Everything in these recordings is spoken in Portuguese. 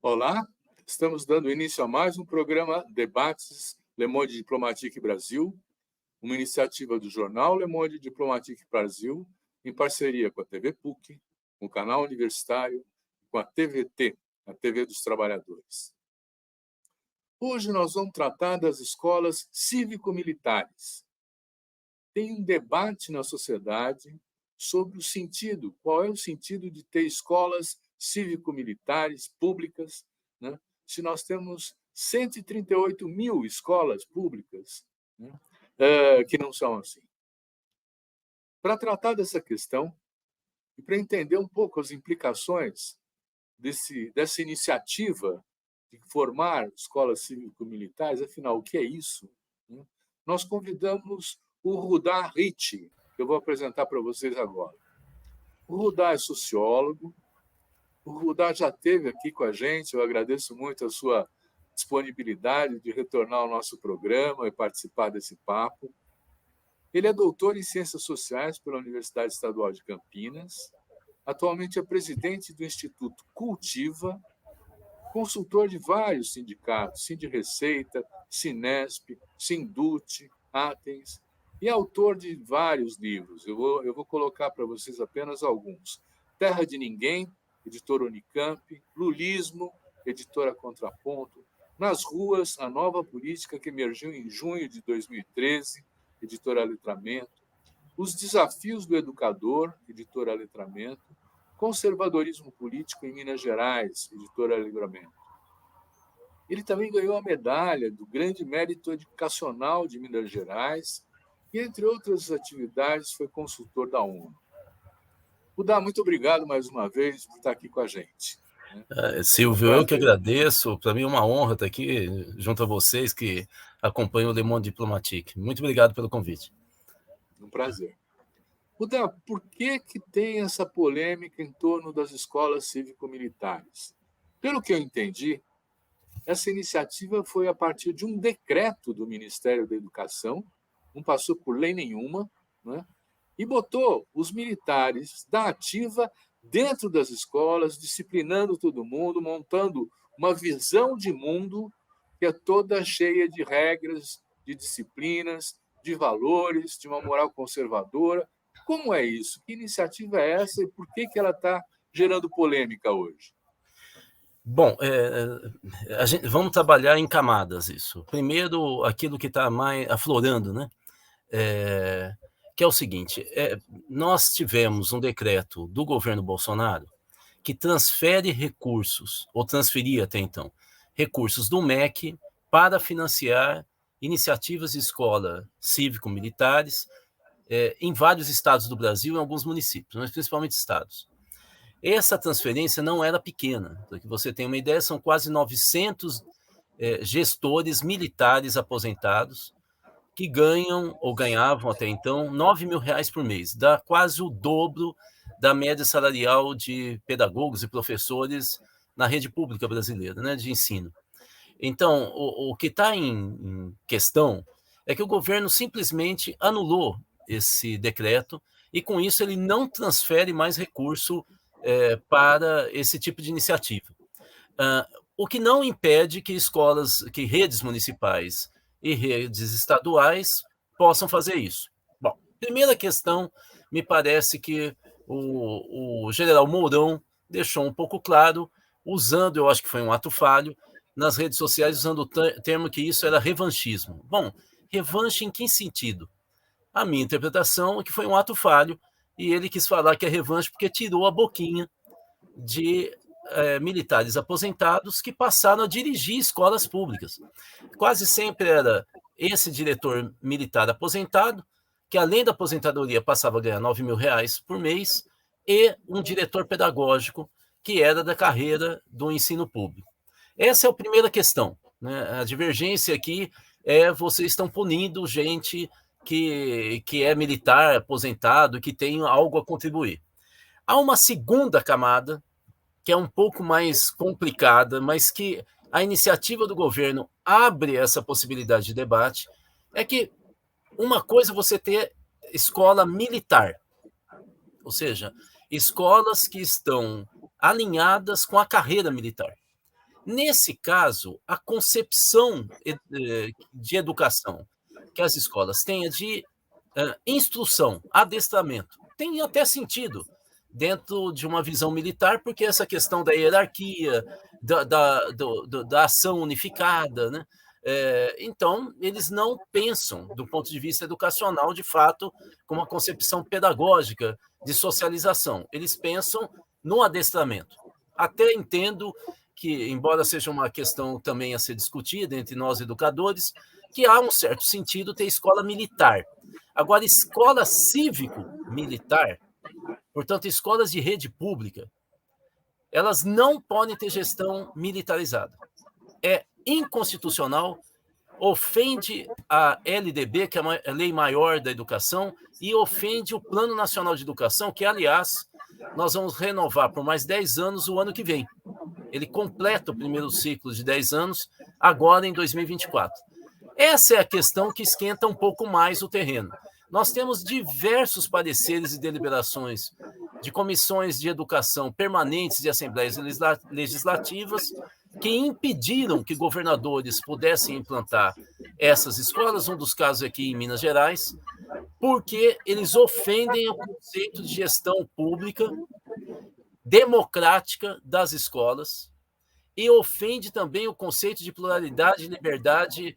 Olá, estamos dando início a mais um programa Debates Le Monde Diplomatique Brasil, uma iniciativa do jornal Le Monde Diplomatique Brasil, em parceria com a TV PUC, com o canal universitário e com a TVT, a TV dos Trabalhadores. Hoje nós vamos tratar das escolas cívico-militares. Tem um debate na sociedade sobre o sentido, qual é o sentido de ter escolas cívico-militares públicas, né? Se nós temos 138 mil escolas públicas, né, que não são assim. Para tratar dessa questão e para entender um pouco as implicações dessa iniciativa de formar escolas cívico-militares, afinal, o que é isso? Né? Nós convidamos o Rudá Ricci, que eu vou apresentar para vocês agora. O Rudá é sociólogo. O Rudá já esteve aqui com a gente, eu agradeço muito a sua disponibilidade de retornar ao nosso programa e participar desse papo. Ele é doutor em Ciências Sociais pela Universidade Estadual de Campinas, atualmente é presidente do Instituto Cultiva, consultor de vários sindicatos, Sindireceita, Sinesp, Sindute, Atens, e autor de vários livros. Eu vou colocar para vocês apenas alguns. Terra de Ninguém, editora Unicamp, Lulismo, editora Contraponto, Nas Ruas, a Nova Política, que emergiu em junho de 2013, editora Letramento, Os Desafios do Educador, editora Letramento, Conservadorismo Político em Minas Gerais, editora Livramento. Ele também ganhou a medalha do Grande Mérito Educacional de Minas Gerais e, entre outras atividades, foi consultor da ONU. Rudá, muito obrigado mais uma vez por estar aqui com a gente. Silvio, eu que agradeço. Para mim é uma honra estar aqui junto a vocês que acompanham o Le Monde Diplomatique. Muito obrigado pelo convite. Um prazer. Rudá, por que tem essa polêmica em torno das escolas cívico-militares? Pelo que eu entendi, essa iniciativa foi a partir de um decreto do Ministério da Educação, não passou por lei nenhuma, né? E botou os militares da ativa dentro das escolas, disciplinando todo mundo, montando uma visão de mundo que é toda cheia de regras, de disciplinas, de valores, de uma moral conservadora. Como é isso? Que iniciativa é essa e por que ela está gerando polêmica hoje? Bom, vamos trabalhar em camadas isso. Primeiro, aquilo que está mais aflorando, né? Que é o seguinte, nós tivemos um decreto do governo Bolsonaro que transfere recursos, ou transferia até então, recursos do MEC para financiar iniciativas de escola cívico-militares em vários estados do Brasil e em alguns municípios, mas principalmente estados. Essa transferência não era pequena, para que você tenha uma ideia, são quase 900 gestores militares aposentados que ganham, ou ganhavam até então, R$9 mil por mês, dá quase o dobro da média salarial de pedagogos e professores na rede pública brasileira, né, de ensino. Então, o que está em questão é que o governo simplesmente anulou esse decreto e, com isso, ele não transfere mais recurso para esse tipo de iniciativa. O que não impede que redes municipais e redes estaduais possam fazer isso. Bom, primeira questão, me parece que o general Mourão deixou um pouco claro, usando, eu acho que foi um ato falho, nas redes sociais, usando o termo que isso era revanchismo. Bom, revanche em que sentido? A minha interpretação é que foi um ato falho e ele quis falar que é revanche porque tirou a boquinha de militares aposentados que passaram a dirigir escolas públicas. Quase sempre era esse diretor militar aposentado, que além da aposentadoria passava a ganhar R$9 mil por mês, e um diretor pedagógico que era da carreira do ensino público. Essa é a primeira questão, né? A divergência aqui é vocês estão punindo gente que é militar, aposentado, que tem algo a contribuir. Há uma segunda camada, que é um pouco mais complicada, mas que a iniciativa do governo abre essa possibilidade de debate, é que uma coisa é você ter escola militar, ou seja, escolas que estão alinhadas com a carreira militar. Nesse caso, a concepção de educação que as escolas têm é de instrução, adestramento. Tem até sentido dentro de uma visão militar, porque essa questão da hierarquia, da ação unificada, né? Então, eles não pensam, do ponto de vista educacional, de fato, com uma concepção pedagógica de socialização. Eles pensam no adestramento. Até entendo que, embora seja uma questão também a ser discutida entre nós educadores, que há um certo sentido ter escola militar. Agora, escola cívico-militar, portanto, escolas de rede pública, elas não podem ter gestão militarizada. É inconstitucional, ofende a LDB, que é a Lei Maior da Educação, e ofende o Plano Nacional de Educação, que, aliás, nós vamos renovar por mais 10 anos o ano que vem. Ele completa o primeiro ciclo de 10 anos, agora em 2024. Essa é a questão que esquenta um pouco mais o terreno. Nós temos diversos pareceres e deliberações de comissões de educação permanentes de assembleias legislativas que impediram que governadores pudessem implantar essas escolas, um dos casos aqui em Minas Gerais, porque eles ofendem o conceito de gestão pública democrática das escolas e ofende também o conceito de pluralidade e liberdade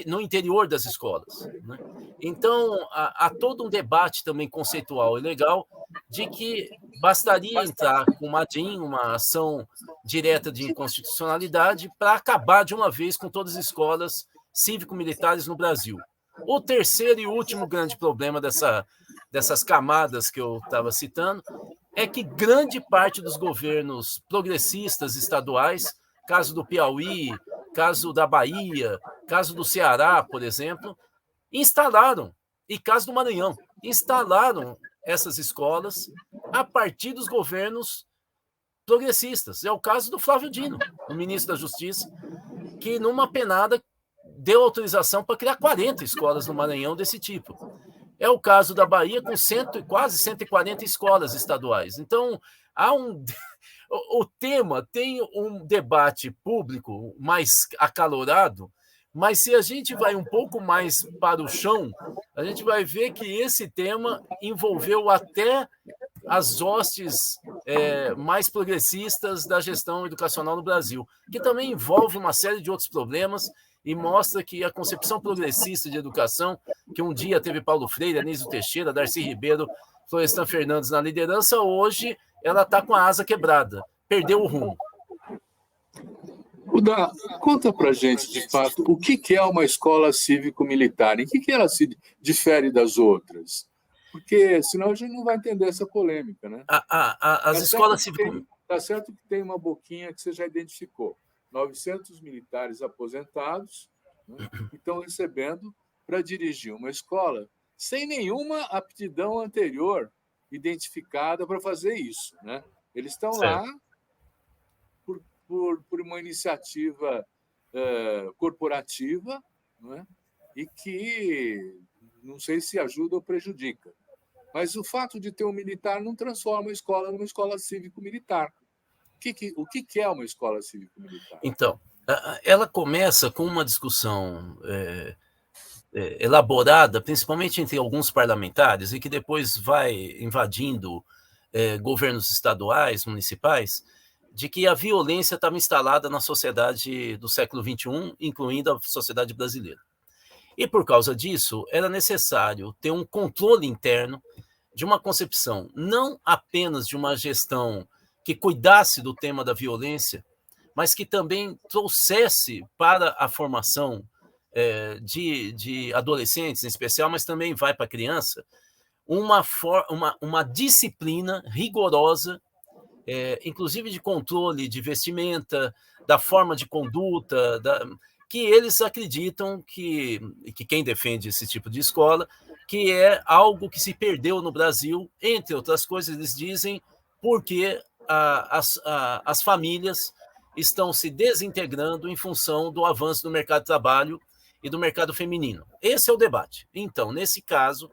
no interior das escolas, né? Então, há todo um debate também conceitual e legal de que bastaria entrar com uma DIN, uma ação direta de inconstitucionalidade, para acabar de uma vez com todas as escolas cívico-militares no Brasil. O terceiro e último grande problema dessas camadas que eu estava citando é que grande parte dos governos progressistas estaduais, caso do Piauí, caso da Bahia, caso do Ceará, por exemplo, instalaram, e caso do Maranhão, instalaram essas escolas a partir dos governos progressistas. É o caso do Flávio Dino, o ministro da Justiça, que numa penada deu autorização para criar 40 escolas no Maranhão desse tipo. É o caso da Bahia, com quase 140 escolas estaduais. Então, o tema tem um debate público mais acalorado, mas se a gente vai um pouco mais para o chão, a gente vai ver que esse tema envolveu até as hostes mais progressistas da gestão educacional no Brasil, que também envolve uma série de outros problemas e mostra que a concepção progressista de educação, que um dia teve Paulo Freire, Anísio Teixeira, Darcy Ribeiro, Florestan Fernandes na liderança, hoje ela está com a asa quebrada, perdeu o rumo. Uda, conta para a gente, de fato, o que é uma escola cívico-militar? Em que ela se difere das outras? Porque senão a gente não vai entender essa polêmica, né? As escolas cívico... Está certo que tem uma boquinha que você já identificou. 900 militares aposentados, né, que estão recebendo para dirigir uma escola sem nenhuma aptidão anterior identificada para fazer isso, né? Eles estão lá por uma iniciativa corporativa, né, e que não sei se ajuda ou prejudica. Mas o fato de ter um militar não transforma a escola numa escola cívico-militar. O que é uma escola cívico-militar? Então, ela começa com uma discussão elaborada, principalmente entre alguns parlamentares, e que depois vai invadindo governos estaduais, municipais, de que a violência estava instalada na sociedade do século XXI, incluindo a sociedade brasileira. E, por causa disso, era necessário ter um controle interno de uma concepção, não apenas de uma gestão que cuidasse do tema da violência, mas que também trouxesse para a formação de adolescentes, em especial, mas também vai para a criança, uma disciplina rigorosa, inclusive de controle de vestimenta, da forma de conduta, que eles acreditam que quem defende esse tipo de escola, que é algo que se perdeu no Brasil, entre outras coisas, eles dizem, porque as famílias estão se desintegrando em função do avanço do mercado de trabalho e do mercado feminino. Esse é o debate. Então, nesse caso,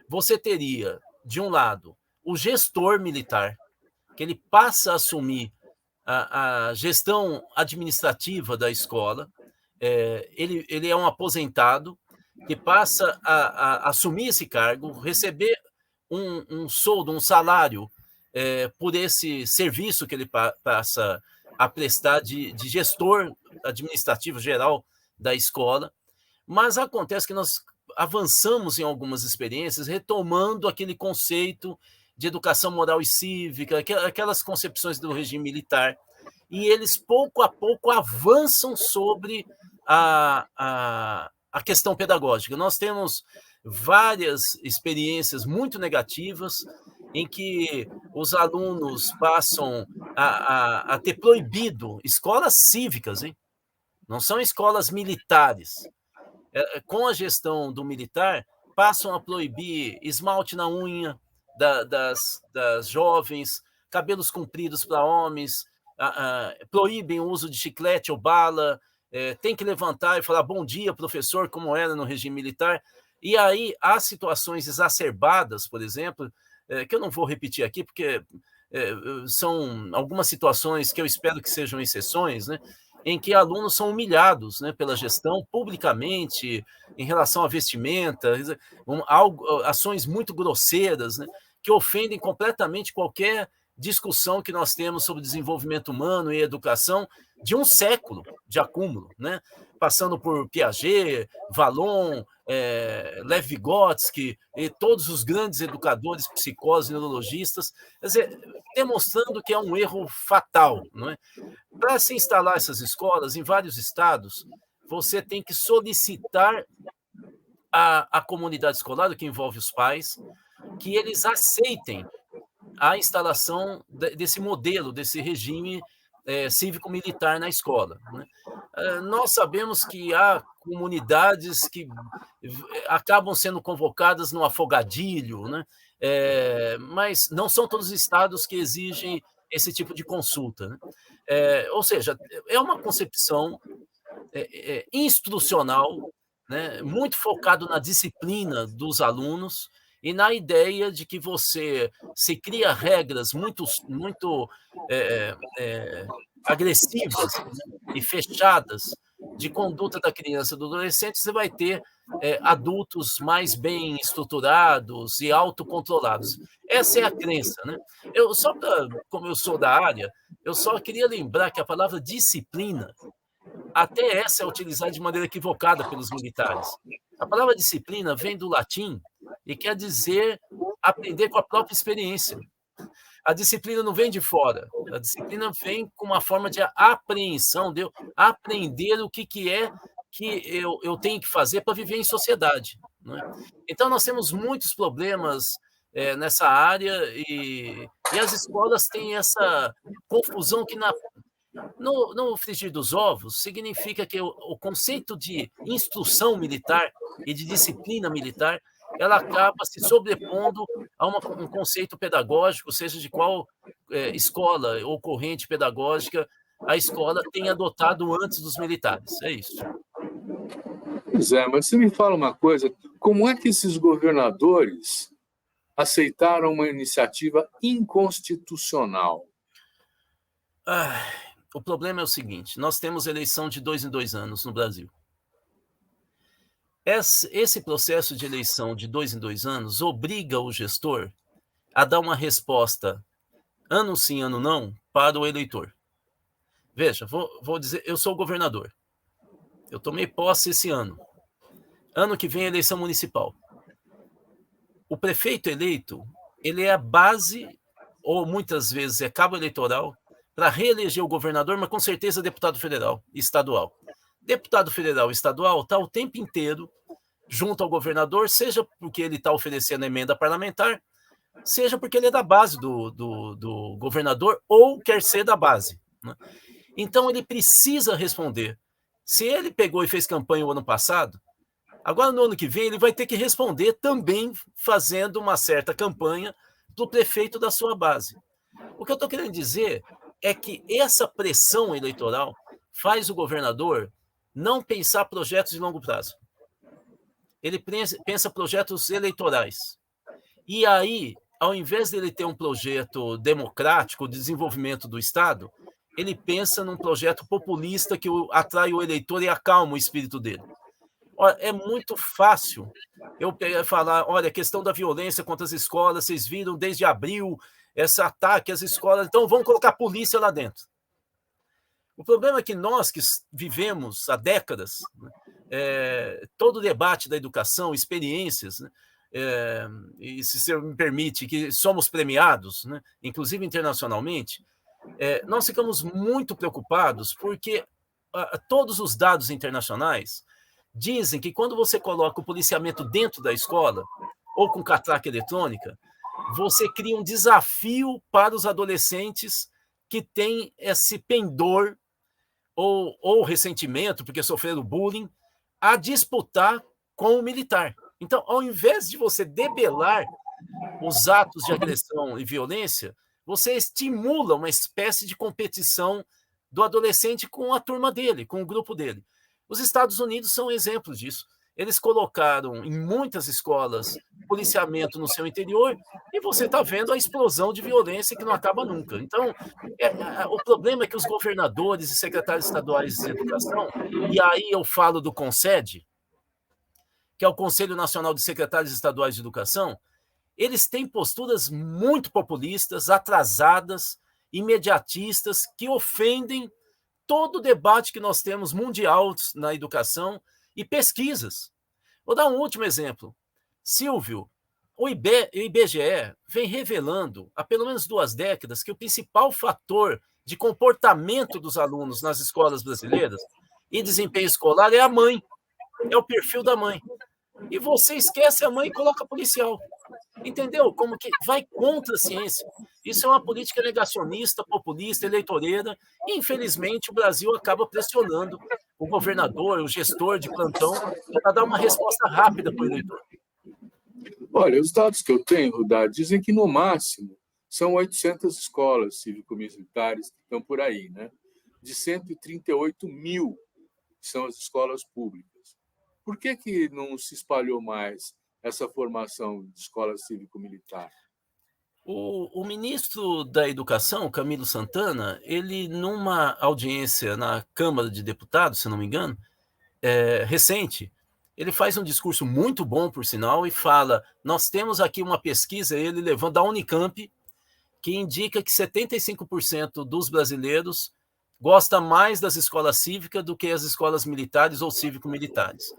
você teria, de um lado, o gestor militar, que ele passa a assumir a gestão administrativa da escola. Ele é um aposentado que passa a assumir esse cargo, receber um soldo, um salário por esse serviço que ele passa a prestar de gestor administrativo geral da escola. Mas acontece que nós avançamos em algumas experiências, retomando aquele conceito de educação moral e cívica, aquelas concepções do regime militar, e eles, pouco a pouco, avançam sobre a questão pedagógica. Nós temos várias experiências muito negativas em que os alunos passam a ter proibido escolas cívicas, hein? Não são escolas militares. Com a gestão do militar, passam a proibir esmalte na unha das jovens, cabelos compridos para homens, proíbem o uso de chiclete ou bala, tem que levantar e falar bom dia, professor, como era no regime militar. E aí há situações exacerbadas, por exemplo, que eu não vou repetir aqui, porque são algumas situações que eu espero que sejam exceções, né, em que alunos são humilhados, né, pela gestão publicamente em relação à vestimenta, ações muito grosseiras, né, que ofendem completamente qualquer discussão que nós temos sobre desenvolvimento humano e educação de um século de acúmulo, né, passando por Piaget, Vallon, Lev Vygotsky e todos os grandes educadores, psicólogos e neurologistas, quer dizer, demonstrando que é um erro fatal, não é? Para se instalar essas escolas em vários estados, você tem que solicitar à comunidade escolar, que envolve os pais, que eles aceitem a instalação desse modelo, desse regime cívico-militar na escola, né? Nós sabemos que há comunidades que acabam sendo convocadas no afogadilho, né? Mas não são todos os estados que exigem esse tipo de consulta, né? Ou seja, é uma concepção instrucional, né, muito focado na disciplina dos alunos e na ideia de que você se cria regras muito agressivas, né, e fechadas de conduta da criança e do adolescente, você vai ter adultos mais bem estruturados e autocontrolados. Essa é a crença, né? Como eu sou da área, eu só queria lembrar que a palavra disciplina, até essa é utilizada de maneira equivocada pelos militares. A palavra disciplina vem do latim e quer dizer aprender com a própria experiência. A disciplina não vem de fora, a disciplina vem com uma forma de apreensão, de eu aprender o que é que eu tenho que fazer para viver em sociedade, não é? Então, nós temos muitos problemas nessa área e as escolas têm essa confusão que no frigir dos ovos significa que o conceito de instrução militar e de disciplina militar, ela acaba se sobrepondo a um conceito pedagógico, seja de qual escola ou corrente pedagógica a escola tenha adotado antes dos militares. É isso. Pois é, mas você me fala uma coisa, como é que esses governadores aceitaram uma iniciativa inconstitucional? O problema é o seguinte, nós temos eleição de 2 em 2 anos no Brasil. Esse processo de eleição de 2 em 2 anos obriga o gestor a dar uma resposta ano sim, ano não, para o eleitor. Veja, vou dizer, eu sou governador. Eu tomei posse esse ano. Ano que vem é eleição municipal. O prefeito eleito, ele é a base, ou muitas vezes é cabo eleitoral, para reeleger o governador, mas com certeza deputado federal e estadual. Deputado federal e estadual está o tempo inteiro junto ao governador, seja porque ele está oferecendo emenda parlamentar, seja porque ele é da base do governador ou quer ser da base, né? Então, ele precisa responder. Se ele pegou e fez campanha o ano passado, agora no ano que vem ele vai ter que responder também fazendo uma certa campanha do prefeito da sua base. O que eu estou querendo dizer é que essa pressão eleitoral faz o governador não pensar projetos de longo prazo. Ele pensa projetos eleitorais. E aí, ao invés dele ter um projeto democrático de desenvolvimento do Estado, ele pensa num projeto populista que atrai o eleitor e acalma o espírito dele. Olha, é muito fácil eu falar, olha, a questão da violência contra as escolas, vocês viram desde abril esse ataque às escolas, então vamos colocar a polícia lá dentro. O problema é que nós que vivemos há décadas, né, todo o debate da educação, experiências, né, e se você me permite, que somos premiados, né, inclusive internacionalmente, nós ficamos muito preocupados porque todos os dados internacionais dizem que quando você coloca o policiamento dentro da escola, ou com catraca eletrônica, você cria um desafio para os adolescentes que têm esse pendor ou ressentimento, porque sofreram bullying, a disputar com o militar. Então, ao invés de você debelar os atos de agressão e violência, você estimula uma espécie de competição do adolescente com a turma dele, com o grupo dele. Os Estados Unidos são exemplos disso. Eles colocaram em muitas escolas policiamento no seu interior e você está vendo a explosão de violência que não acaba nunca. Então, o problema é que os governadores e secretários estaduais de educação, e aí eu falo do CONSED, que é o Conselho Nacional de Secretários Estaduais de Educação, eles têm posturas muito populistas, atrasadas, imediatistas, que ofendem todo o debate que nós temos mundial na educação e pesquisas. Vou dar um último exemplo. Silvio, o IBGE vem revelando há pelo menos 2 décadas que o principal fator de comportamento dos alunos nas escolas brasileiras e desempenho escolar é a mãe, é o perfil da mãe. E você esquece a mãe e coloca policial. Entendeu? Como que vai contra a ciência. Isso é uma política negacionista, populista, eleitoreira. E, infelizmente, o Brasil acaba pressionando o governador, o gestor de plantão, para dar uma resposta rápida para o eleitor. Olha, os dados que eu tenho, Rudá, dizem que, no máximo, são 800 escolas cívico-militares que estão por aí, né? De 138 mil que são as escolas públicas. Por que não se espalhou mais essa formação de escola cívico-militar? O ministro da Educação, Camilo Santana, ele, numa audiência na Câmara de Deputados, se não me engano, recente, ele faz um discurso muito bom, por sinal, e fala, nós temos aqui uma pesquisa, ele levando da Unicamp, que indica que 75% dos brasileiros gosta mais das escolas cívicas do que as escolas militares ou cívico-militares.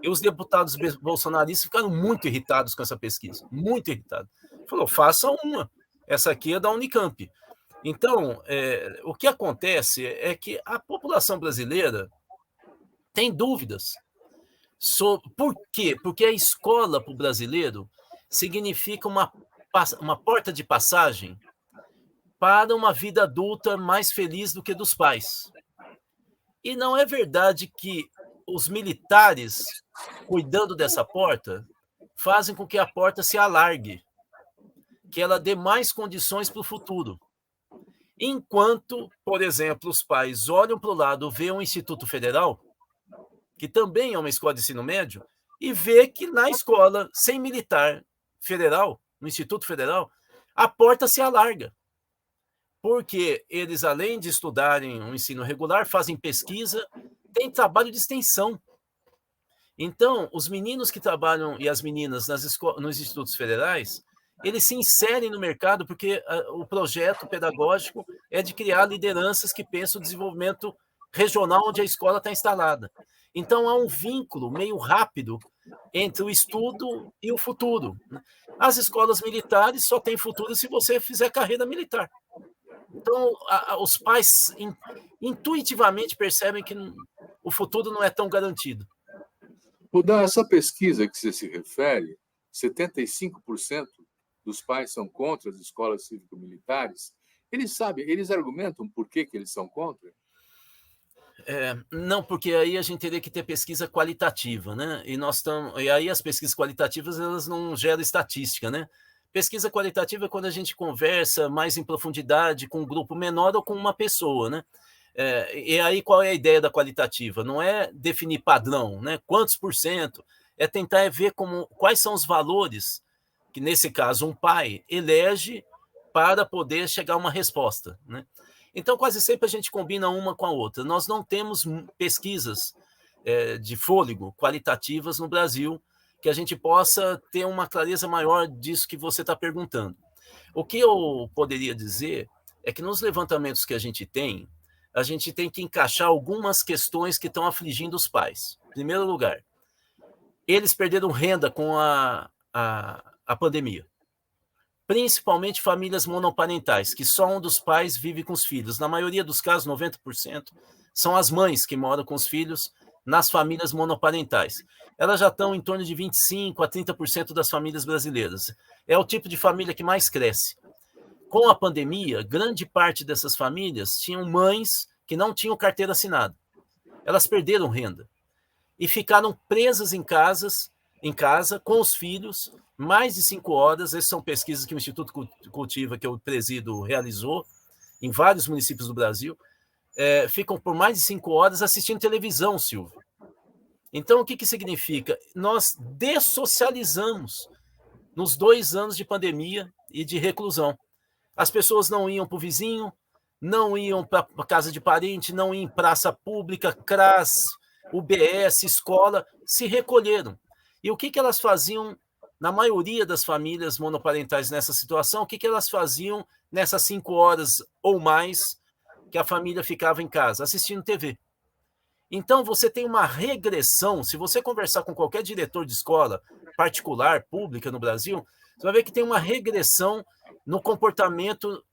E os deputados bolsonaristas ficaram muito irritados com essa pesquisa, muito irritados. Falou, faça uma, essa aqui é da Unicamp. Então, o que acontece é que a população brasileira tem dúvidas. Por quê? Porque a escola para o brasileiro significa uma porta de passagem para uma vida adulta mais feliz do que dos pais. E não é verdade que os militares, cuidando dessa porta, fazem com que a porta se alargue, que ela dê mais condições para o futuro. Enquanto, por exemplo, os pais olham para o lado, vê um Instituto Federal, que também é uma escola de ensino médio, e vê que na escola sem militar federal, no Instituto Federal, a porta se alarga. Porque eles, além de estudarem um ensino regular, fazem pesquisa, têm trabalho de extensão. Então, os meninos que trabalham e as meninas nos institutos federais, eles se inserem no mercado porque o projeto pedagógico é de criar lideranças que pensam o desenvolvimento regional onde a escola está instalada. Então, há um vínculo meio rápido entre o estudo e o futuro. As escolas militares só têm futuro se você fizer carreira militar. Então, os pais intuitivamente percebem que o futuro não é tão garantido. Rudá, essa pesquisa que você se refere, 75% dos pais são contra as escolas cívico-militares. Eles argumentam por que eles são contra? Não, porque aí a gente teria que ter pesquisa qualitativa, né? E aí as pesquisas qualitativas elas não geram estatística, né? Pesquisa qualitativa é quando a gente conversa mais em profundidade com um grupo menor ou com uma pessoa, né? E aí qual é a ideia da qualitativa? Não é definir padrão, né? Quantos por cento? É tentar ver quais são os valores que, nesse caso, um pai elege para poder chegar a uma resposta, né? Então, quase sempre a gente combina uma com a outra. Nós não temos pesquisas de fôlego qualitativas no Brasil que a gente possa ter uma clareza maior disso que você está perguntando. O que eu poderia dizer é que nos levantamentos que a gente tem que encaixar algumas questões que estão afligindo os pais. Em primeiro lugar, eles perderam renda com a pandemia. Principalmente famílias monoparentais, que só um dos pais vive com os filhos. Na maioria dos casos, 90%, são as mães que moram com os filhos nas famílias monoparentais. Elas já estão em torno de 25% a 30% das famílias brasileiras. É o tipo de família que mais cresce. Com a pandemia, grande parte dessas famílias tinham mães que não tinham carteira assinada. Elas perderam renda e ficaram presas em casa com os filhos, mais de 5 horas. Essas são pesquisas que o Instituto Cultiva, que eu presido, realizou em vários municípios do Brasil. Ficam por mais de 5 horas assistindo televisão, Silvio. Então, o que significa? Nós dessocializamos nos 2 anos de pandemia e de reclusão. As pessoas não iam para o vizinho, não iam para a casa de parente, não iam em praça pública, CRAS, UBS, escola, se recolheram. E o que elas faziam, na maioria das famílias monoparentais nessa situação, o que elas faziam nessas 5 horas ou mais que a família ficava em casa? Assistindo TV. Então, você tem uma regressão. Se você conversar com qualquer diretor de escola particular, pública no Brasil, você vai ver que tem uma regressão no comportamento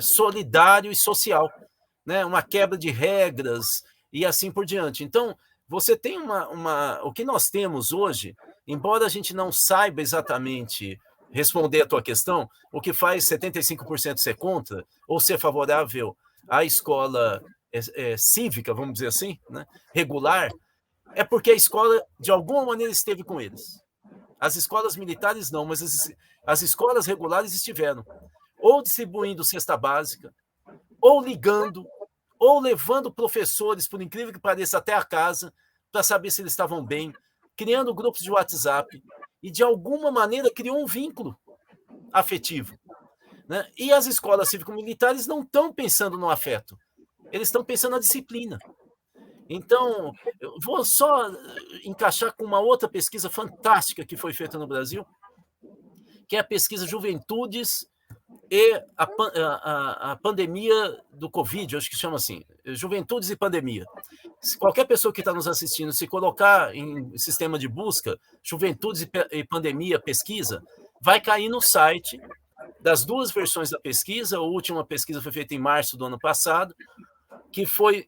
solidário e social, né? Uma quebra de regras e assim por diante. Então, você tem o que nós temos hoje, embora a gente não saiba exatamente responder a tua questão, o que faz 75% ser contra ou ser favorável à escola cívica, vamos dizer assim, né, regular, é porque a escola, de alguma maneira, esteve com eles. As escolas militares não, mas as escolas regulares estiveram, ou distribuindo cesta básica, ou ligando, ou levando professores, por incrível que pareça, até a casa, para saber se eles estavam bem, criando grupos de WhatsApp, e de alguma maneira criou um vínculo afetivo, né? E as escolas cívico-militares não estão pensando no afeto, eles estão pensando na disciplina. Então, eu vou só encaixar com uma outra pesquisa fantástica que foi feita no Brasil, que é a pesquisa Juventudes e a pandemia do Covid, acho que chama assim, Juventudes e Pandemia. Se qualquer pessoa que está nos assistindo, se colocar em sistema de busca, Juventudes e Pandemia, pesquisa, vai cair no site das 2 versões da pesquisa. A última pesquisa foi feita em março do ano passado, que foi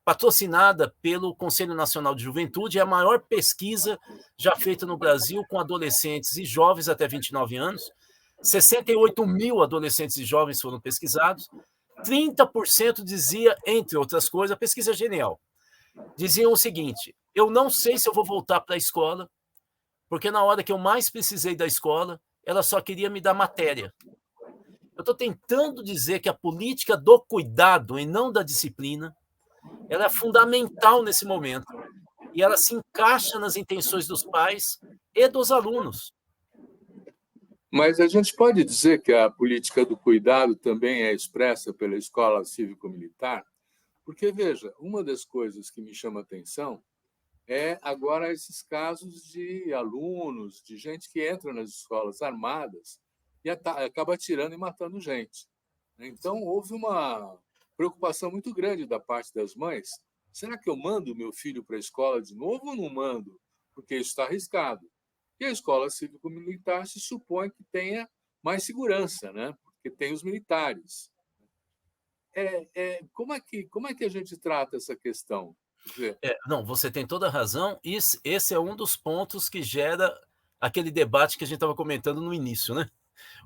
patrocinada pelo Conselho Nacional de Juventude, é a maior pesquisa já feita no Brasil com adolescentes e jovens até 29 anos. 68 mil adolescentes e jovens foram pesquisados. 30% dizia, entre outras coisas, a pesquisa é genial, diziam o seguinte: eu não sei se eu vou voltar para a escola, porque na hora que eu mais precisei da escola, ela só queria me dar matéria. Eu estou tentando dizer que a política do cuidado e não da disciplina, ela é fundamental nesse momento, e ela se encaixa nas intenções dos pais e dos alunos. Mas a gente pode dizer que a política do cuidado também é expressa pela escola cívico-militar? Porque, veja, uma das coisas que me chama a atenção é agora esses casos de alunos, de gente que entra nas escolas armadas e acaba atirando e matando gente. Então, houve uma preocupação muito grande da parte das mães. Será que eu mando meu filho para a escola de novo ou não mando? Porque isso está arriscado. E a escola cívico-militar se supõe que tenha mais segurança, né? Porque tem os militares. Como é que a gente trata essa questão? Não, você tem toda a razão. Esse é um dos pontos que gera aquele debate que a gente estava comentando no início, né?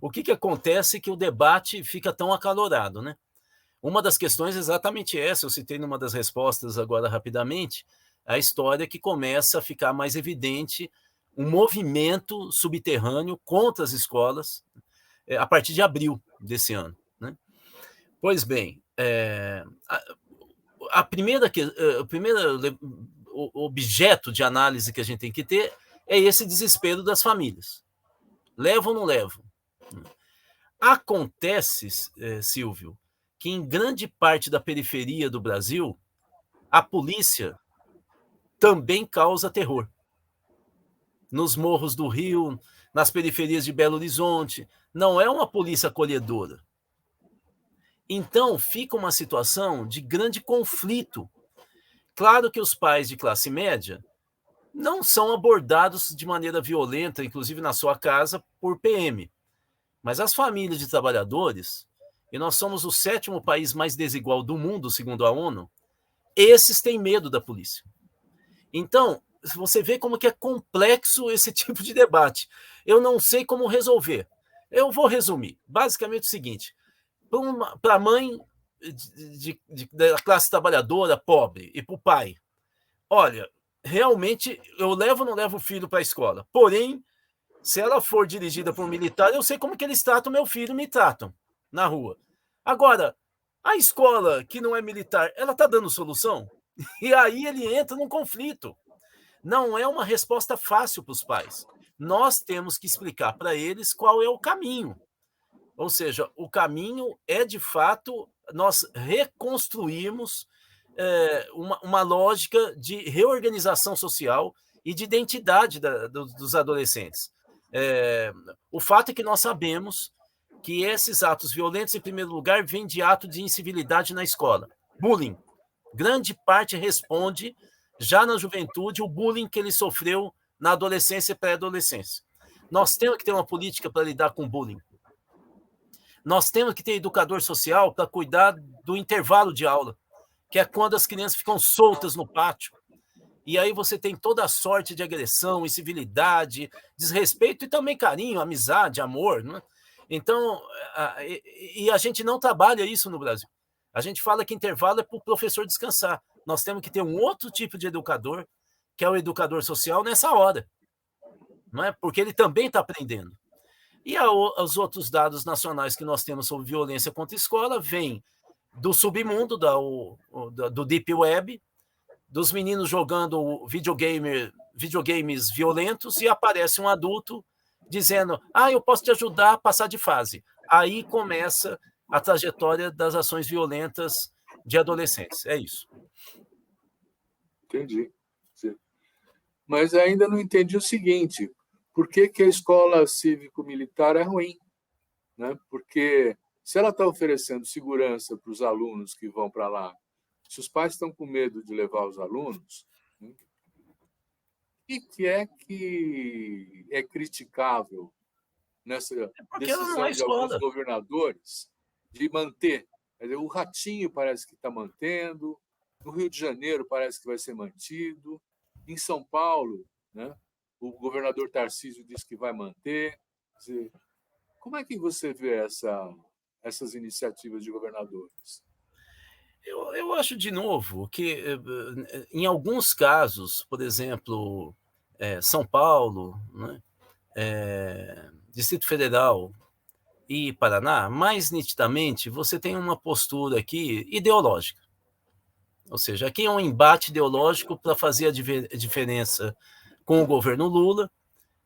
O que acontece que o debate fica tão acalorado, né? Uma das questões é exatamente essa, eu citei numa das respostas agora rapidamente, a história que começa a ficar mais evidente um movimento subterrâneo contra as escolas a partir de abril desse ano, né? Pois bem, o primeiro objeto de análise que a gente tem que ter é esse desespero das famílias. Levam ou não levam? Acontece, Silvio, que em grande parte da periferia do Brasil, a polícia também causa terror. Nos morros do Rio, nas periferias de Belo Horizonte, não é uma polícia acolhedora. Então, fica uma situação de grande conflito. Claro que os pais de classe média não são abordados de maneira violenta, inclusive na sua casa, por PM. Mas as famílias de trabalhadores, e nós somos o 7º país mais desigual do mundo, segundo a ONU, esses têm medo da polícia. Então, você vê como que é complexo esse tipo de debate. Eu não sei como resolver. Eu vou resumir. Basicamente o seguinte, para a mãe da classe trabalhadora pobre e para o pai, olha, realmente eu levo ou não levo o filho para a escola, porém, se ela for dirigida por um militar, eu sei como que eles tratam meu filho e me tratam na rua. Agora, a escola que não é militar, ela está dando solução? E aí ele entra num conflito. Não é uma resposta fácil para os pais. Nós temos que explicar para eles qual é o caminho. Ou seja, o caminho é, de fato, nós reconstruirmos uma lógica de reorganização social e de identidade dos adolescentes. O fato é que nós sabemos que esses atos violentos, em primeiro lugar, vêm de ato de incivilidade na escola. Bullying. Grande parte responde, já na juventude, o bullying que ele sofreu na adolescência e pré-adolescência. Nós temos que ter uma política para lidar com o bullying. Nós temos que ter educador social para cuidar do intervalo de aula, que é quando as crianças ficam soltas no pátio. E aí você tem toda a sorte de agressão, incivilidade, desrespeito e também carinho, amizade, amor. Né? Então, a gente não trabalha isso no Brasil. A gente fala que intervalo é para o professor descansar. Nós temos que ter um outro tipo de educador, que é o educador social, nessa hora. Não é? Porque ele também está aprendendo. E os outros dados nacionais que nós temos sobre violência contra a escola vêm do submundo, do Deep Web, dos meninos jogando videogames violentos, e aparece um adulto dizendo: eu posso te ajudar a passar de fase. Aí começa a trajetória das ações violentas de adolescentes. É isso. Entendi. Mas ainda não entendi o seguinte: por que a escola cívico-militar é ruim? Né? Porque se ela está oferecendo segurança para os alunos que vão para lá, se os pais estão com medo de levar os alunos, o que é criticável nessa decisão de alguns governadores de manter? O Ratinho parece que está mantendo, no Rio de Janeiro parece que vai ser mantido, em São Paulo, né, o governador Tarcísio diz que vai manter. Como é que você vê essas iniciativas de governadores? Eu acho, de novo, que em alguns casos, por exemplo, São Paulo, né, Distrito Federal e Paraná, mais nitidamente, você tem uma postura aqui ideológica. Ou seja, aqui é um embate ideológico para fazer a diferença com o governo Lula,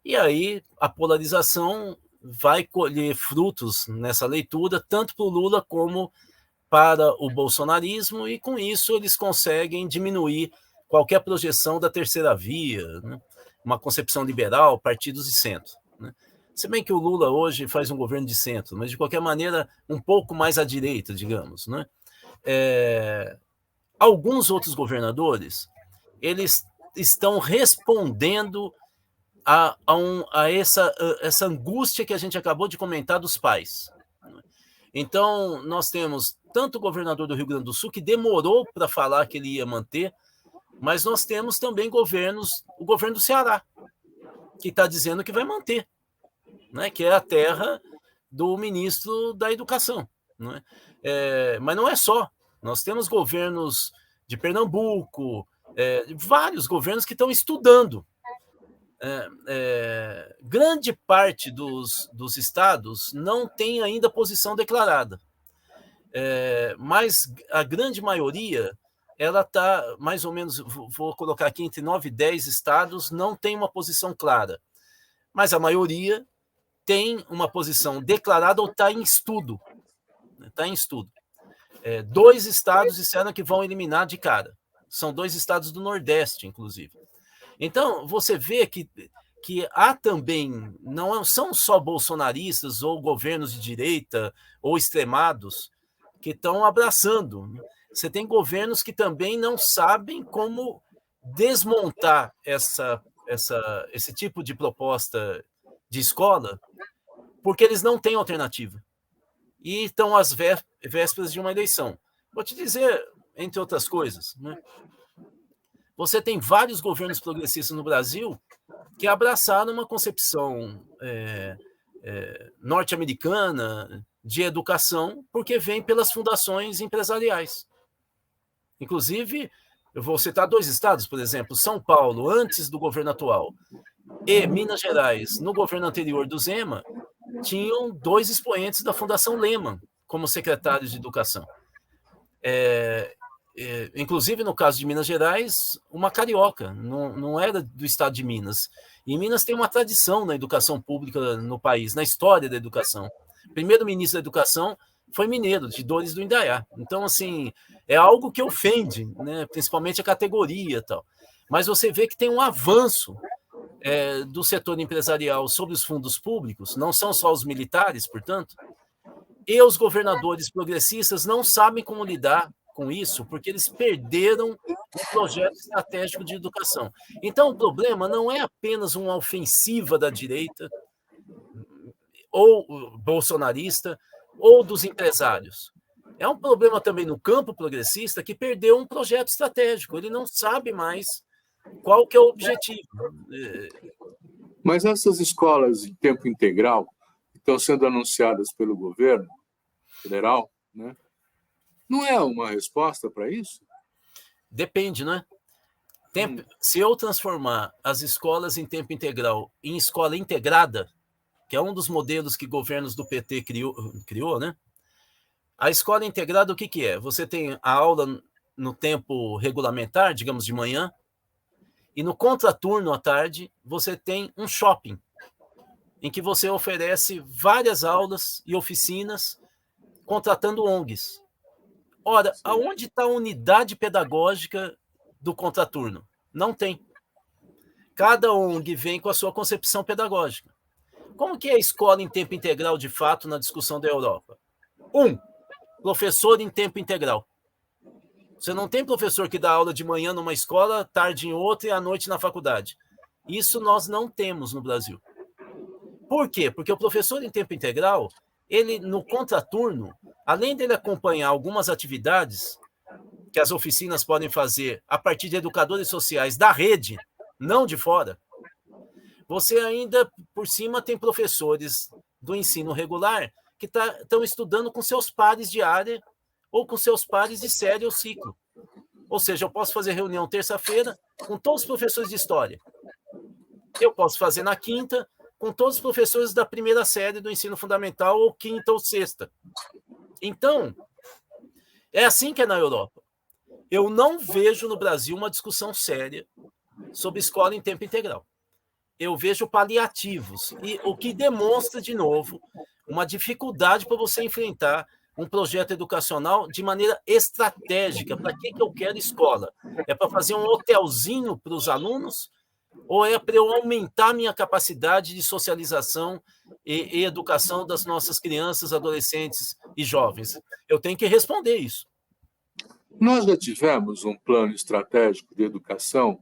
e aí a polarização vai colher frutos nessa leitura, tanto para o Lula como para o bolsonarismo, e com isso eles conseguem diminuir qualquer projeção da terceira via, né? Uma concepção liberal, partidos de centro. Né? Se bem que o Lula hoje faz um governo de centro, mas de qualquer maneira um pouco mais à direita, digamos. Né? Alguns outros governadores, eles estão respondendo a essa angústia que a gente acabou de comentar dos pais. Então, nós temos tanto o governador do Rio Grande do Sul, que demorou para falar que ele ia manter, mas nós temos também o governo do Ceará, que está dizendo que vai manter, né? Que é a terra do ministro da Educação. Né? Mas não é só. Nós temos governos de Pernambuco, vários governos que estão estudando. Grande parte dos estados não tem ainda posição declarada, mas a grande maioria, ela está mais ou menos, vou colocar aqui, entre 9 e 10 estados não tem uma posição clara, mas a maioria tem uma posição declarada ou está em estudo. Está em estudo. 2 estados disseram que vão eliminar de cara. São 2 estados do Nordeste, inclusive. Então, você vê que há também, não são só bolsonaristas ou governos de direita ou extremados que estão abraçando. Você tem governos que também não sabem como desmontar esse tipo de proposta de escola, porque eles não têm alternativa. E estão às vésperas de uma eleição. Vou te dizer, entre outras coisas, né? Você tem vários governos progressistas no Brasil que abraçaram uma concepção norte-americana de educação, porque vem pelas fundações empresariais. Inclusive, eu vou citar 2 estados, por exemplo, São Paulo, antes do governo atual, e Minas Gerais, no governo anterior do Zema, tinham 2 expoentes da Fundação Lehman como secretários de educação. Inclusive, no caso de Minas Gerais, uma carioca, não era do estado de Minas. E Minas tem uma tradição na educação pública no país, na história da educação. O primeiro ministro da educação foi mineiro, de Dores do Indaiá. Então, assim, é algo que ofende, né, principalmente a categoria e tal. Mas você vê que tem um avanço do setor empresarial sobre os fundos públicos, não são só os militares, portanto, e os governadores progressistas não sabem como lidar com isso, porque eles perderam um projeto estratégico de educação. Então, o problema não é apenas uma ofensiva da direita, ou bolsonarista, ou dos empresários. É um problema também no campo progressista que perdeu um projeto estratégico. Ele não sabe mais qual que é o objetivo. Mas essas escolas em tempo integral que estão sendo anunciadas pelo governo federal, né, não é uma resposta para isso? Depende, né? Se eu transformar as escolas em tempo integral em escola integrada, que é um dos modelos que governos do PT criou, né? A escola integrada, o que é? Você tem a aula no tempo regulamentar, digamos de manhã, e no contraturno à tarde, você tem um shopping, em que você oferece várias aulas e oficinas, contratando ONGs. Ora, aonde está a unidade pedagógica do contraturno? Não tem. Cada ONG vem com a sua concepção pedagógica. Como que é a escola em tempo integral, de fato, na discussão da Europa? Professor em tempo integral. Você não tem professor que dá aula de manhã numa escola, tarde em outra e à noite na faculdade. Isso nós não temos no Brasil. Por quê? Porque o professor em tempo integral, ele, no contraturno, além dele acompanhar algumas atividades que as oficinas podem fazer a partir de educadores sociais da rede, não de fora, você ainda, por cima, tem professores do ensino regular que estão estudando com seus pares de área ou com seus pares de série ou ciclo. Ou seja, eu posso fazer reunião terça-feira com todos os professores de história. Eu posso fazer na quinta com todos os professores da primeira série do ensino fundamental ou quinta ou sexta. Então, é assim que é na Europa. Eu não vejo no Brasil uma discussão séria sobre escola em tempo integral. Eu vejo paliativos, e o que demonstra, de novo, uma dificuldade para você enfrentar um projeto educacional de maneira estratégica. Para que eu quero escola? É para fazer um hotelzinho para os alunos? Ou é para eu aumentar minha capacidade de socialização e educação das nossas crianças, adolescentes e jovens? Eu tenho que responder isso. Nós já tivemos um plano estratégico de educação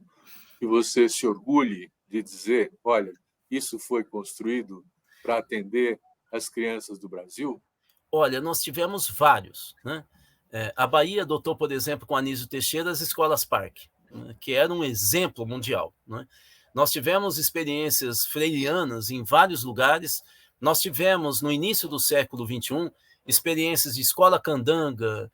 que você se orgulhe de dizer, olha, isso foi construído para atender as crianças do Brasil? Olha, nós tivemos vários, né? A Bahia adotou, por exemplo, com Anísio Teixeira, as escolas parque, né, que era um exemplo mundial, né? Nós tivemos experiências freirianas em vários lugares. Nós tivemos, no início do século XXI, experiências de escola candanga,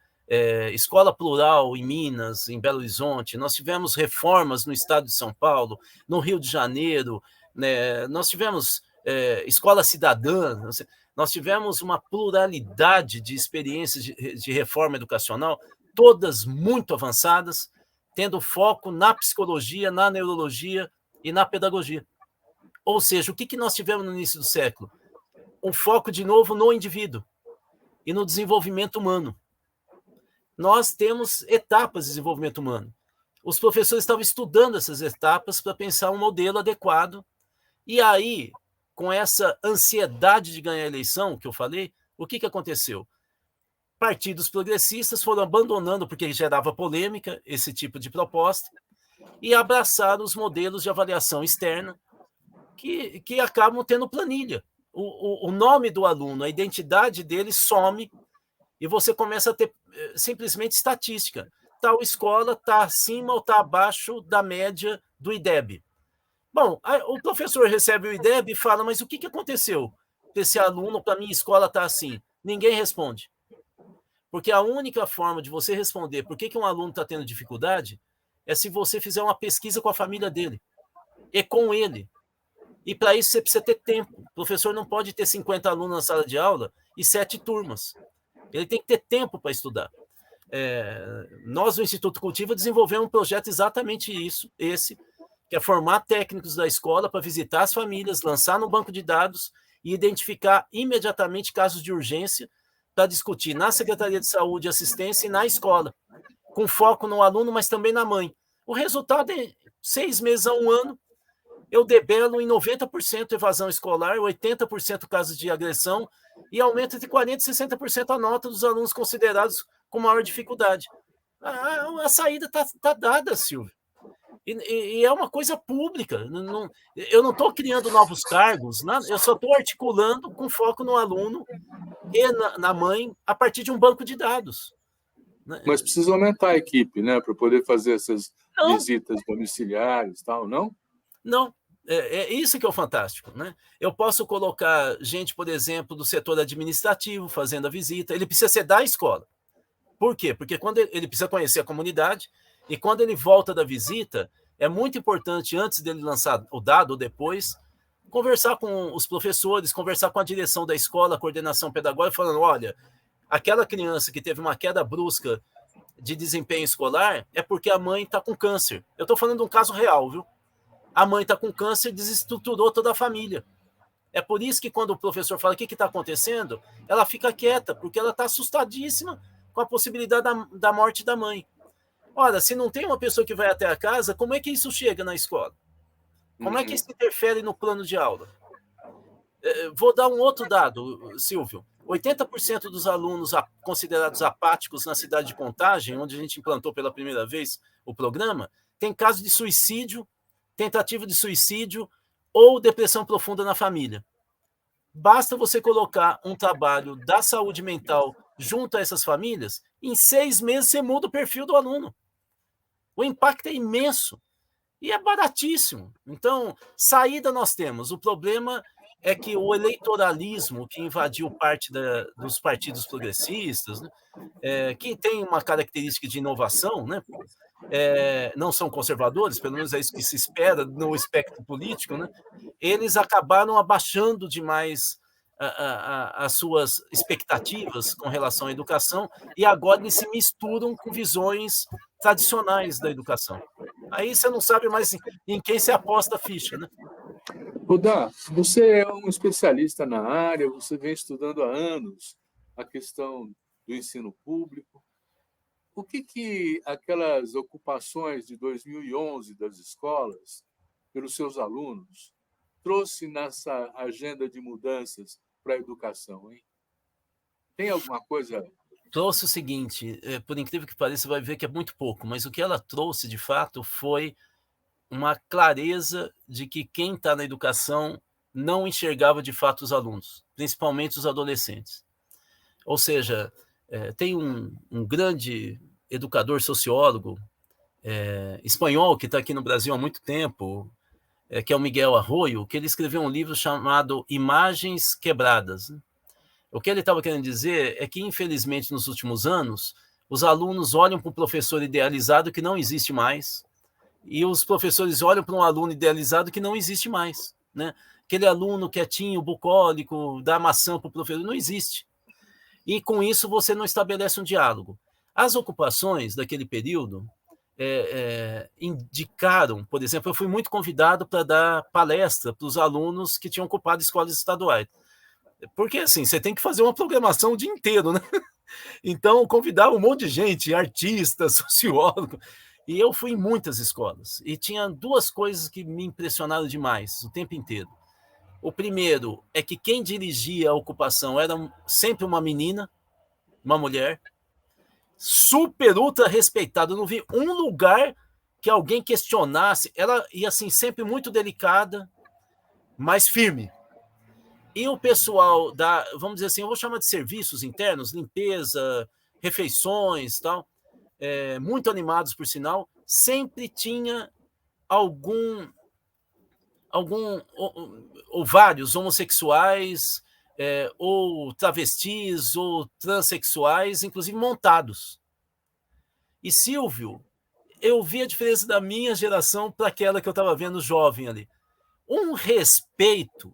escola plural em Minas, em Belo Horizonte. Nós tivemos reformas no estado de São Paulo, no Rio de Janeiro, né? Nós tivemos escola cidadã. Nós tivemos uma pluralidade de experiências de reforma educacional, todas muito avançadas, tendo foco na psicologia, na neurologia e na pedagogia. Ou seja, o que nós tivemos no início do século? Um foco, de novo, no indivíduo e no desenvolvimento humano. nós temos etapas de desenvolvimento humano. Os professores estavam estudando essas etapas para pensar um modelo adequado. E aí, com essa ansiedade de ganhar a eleição, que eu falei, o que aconteceu? Partidos progressistas foram abandonando, porque gerava polêmica, esse tipo de proposta, e abraçaram os modelos de avaliação externa, que acabam tendo planilha. O nome do aluno, a identidade dele some, e você começa a ter simplesmente estatística. Tal escola está acima ou está abaixo da média do IDEB. Bom, o professor recebe o IDEB e fala, mas o que aconteceu? Esse aluno, para minha escola, está assim. Ninguém responde. Porque a única forma de você responder por que um aluno está tendo dificuldade é se você fizer uma pesquisa com a família dele e com ele. E para isso você precisa ter tempo. O professor não pode ter 50 alunos na sala de aula e 7 turmas. Ele tem que ter tempo para estudar. Nós, no Instituto Cultiva, desenvolvemos um projeto exatamente esse, que é formar técnicos da escola para visitar as famílias, lançar no banco de dados e identificar imediatamente casos de urgência para discutir na Secretaria de Saúde e Assistência e na escola, com foco no aluno, mas também na mãe. O resultado é 6 meses a 1 ano, eu debelo em 90% evasão escolar, 80% casos de agressão e aumenta entre 40% e 60% a nota dos alunos considerados com maior dificuldade. A saída está dada, Silvio. E é uma coisa pública. Eu não estou criando novos cargos, eu só estou articulando com foco no aluno e na mãe a partir de um banco de dados. Mas precisa aumentar a equipe, né, para poder fazer essas visitas domiciliares e tal, não? Não. É isso que é o fantástico, né? Eu posso colocar gente, por exemplo, do setor administrativo fazendo a visita. Ele precisa ser da escola. Por quê? Porque quando ele precisa conhecer a comunidade e quando ele volta da visita, é muito importante, antes dele lançar o dado ou depois, conversar com os professores, conversar com a direção da escola, a coordenação pedagógica, falando, olha, aquela criança que teve uma queda brusca de desempenho escolar é porque a mãe está com câncer. Eu estou falando de um caso real, viu? A mãe está com câncer e desestruturou toda a família. É por isso que quando o professor fala o que está acontecendo, ela fica quieta, porque ela está assustadíssima com a possibilidade da morte da mãe. Ora, se não tem uma pessoa que vai até a casa, como é que isso chega na escola? Como é que isso interfere no plano de aula? Vou dar um outro dado, Silvio. 80% dos alunos considerados apáticos na cidade de Contagem, onde a gente implantou pela primeira vez o programa, tem caso de suicídio, tentativa de suicídio ou depressão profunda na família. Basta você colocar um trabalho da saúde mental junto a essas famílias, em 6 meses você muda o perfil do aluno. O impacto é imenso e é baratíssimo. Então, saída nós temos. O problema é que o eleitoralismo que invadiu parte dos partidos progressistas, né, que tem uma característica de inovação, né, não são conservadores, pelo menos é isso que se espera no espectro político, né, eles acabaram abaixando demais as suas expectativas com relação à educação e agora eles se misturam com visões tradicionais da educação. Aí você não sabe mais em quem se aposta a ficha, né? Rudá, você é um especialista na área, você vem estudando há anos a questão do ensino público. O que aquelas ocupações de 2011 das escolas, pelos seus alunos, trouxe nessa agenda de mudanças para a educação, hein? Tem alguma coisa? Trouxe o seguinte, por incrível que pareça, você vai ver que é muito pouco, mas o que ela trouxe, de fato, foi uma clareza de que quem está na educação não enxergava de fato os alunos, principalmente os adolescentes. Ou seja, tem um grande educador sociólogo espanhol que está aqui no Brasil há muito tempo, que é o Miguel Arroyo, que ele escreveu um livro chamado Imagens Quebradas. O que ele estava querendo dizer é que, infelizmente, nos últimos anos, os alunos olham para um professor idealizado que não existe mais, e os professores olham para um aluno idealizado que não existe mais, né? Aquele aluno quietinho, bucólico, dá maçã para o professor, não existe. E com isso você não estabelece um diálogo. As ocupações daquele período indicaram, por exemplo, eu fui muito convidado para dar palestra para os alunos que tinham ocupado escolas estaduais. Porque assim, você tem que fazer uma programação o dia inteiro, né? Então, convidava um monte de gente, artista, sociólogo, e eu fui em muitas escolas. E tinha duas coisas que me impressionaram demais o tempo inteiro. O primeiro é que quem dirigia a ocupação era sempre uma menina, uma mulher, super, ultra respeitada. Eu não vi um lugar que alguém questionasse. Ela ia assim, sempre muito delicada, mas firme. E o pessoal da, vamos dizer assim, eu vou chamar de serviços internos, limpeza, refeições, tal, muito animados por sinal, sempre tinha algum ou vários homossexuais, ou travestis, ou transexuais, inclusive montados. E Silvio, eu vi a diferença da minha geração para aquela que eu estava vendo jovem ali. Um respeito,